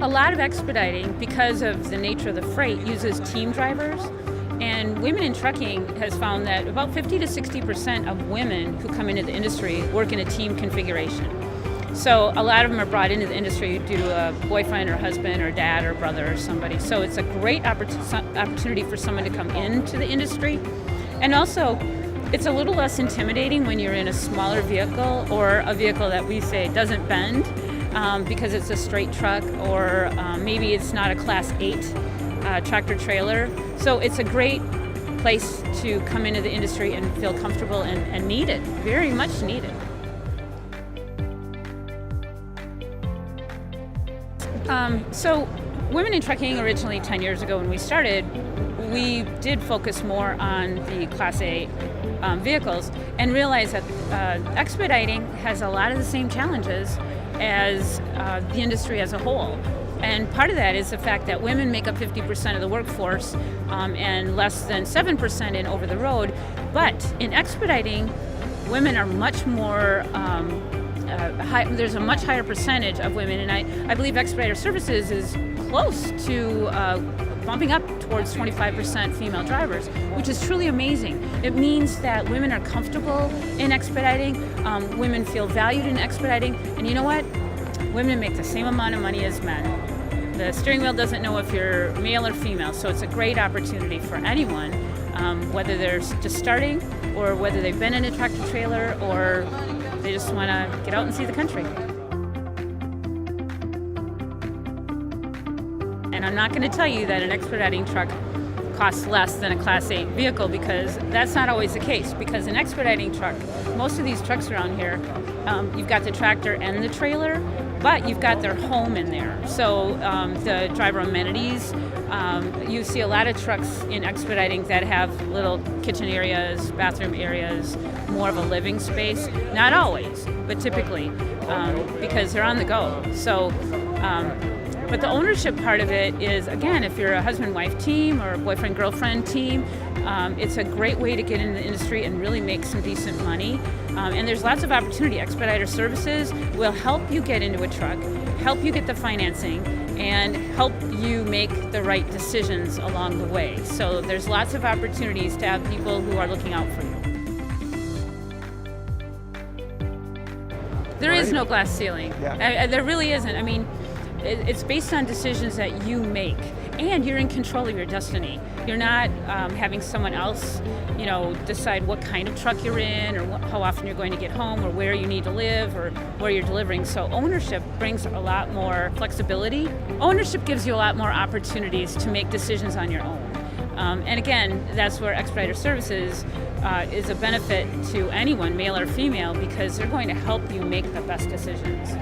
A lot of expediting, because of the nature of the freight, uses team drivers. And Women in Trucking has found that about 50 to 60% of women who come into the industry work in a team configuration. So a lot of them are brought into the industry due to a boyfriend or husband or dad or brother or somebody. So it's a great opportunity for someone to come into the industry. And also, it's a little less intimidating when you're in a smaller vehicle or a vehicle that we say doesn't bend because it's a straight truck, or maybe it's not a Class 8 tractor trailer. So it's a great place to come into the industry and feel comfortable and needed, very much needed. So Women in Trucking originally 10 years ago when we started, we did focus more on the Class A vehicles and realized that expediting has a lot of the same challenges as the industry as a whole. And part of that is the fact that women make up 50% of the workforce and less than 7% in over the road. But in expediting, women are much more there's a much higher percentage of women, and I believe Expedite Services is close to bumping up towards 25% female drivers, which is truly amazing. It means that women are comfortable in expediting, women feel valued in expediting, and you know what? Women make the same amount of money as men. The steering wheel doesn't know if you're male or female, so it's a great opportunity for anyone, whether they're just starting or whether they've been in a tractor trailer or they just want to get out and see the country. And I'm not going to tell you that an expediting truck costs less than a Class 8 vehicle, because that's not always the case. Because an expediting truck, most of these trucks around here, you've got the tractor and the trailer, but you've got their home in there. So the driver amenities, you see a lot of trucks in expediting that have little kitchen areas, bathroom areas, more of a living space. Not always, but typically, because they're on the go. So, but the ownership part of it is, again, if you're a husband-wife team or a boyfriend-girlfriend team, it's a great way to get into the industry and really make some decent money. And there's lots of opportunity. Expedite Services will help you get into a truck, help you get the financing, and help you make the right decisions along the way. So there's lots of opportunities to have people who are looking out for you. There is no glass ceiling. Yeah. There really isn't. I mean, it's based on decisions that you make, and you're in control of your destiny. You're not having someone else, decide what kind of truck you're in, or how often you're going to get home, or where you need to live, or where you're delivering. So ownership brings a lot more flexibility. Ownership gives you a lot more opportunities to make decisions on your own. And again, that's where Expedite Services is a benefit to anyone, male or female, because they're going to help you make the best decisions.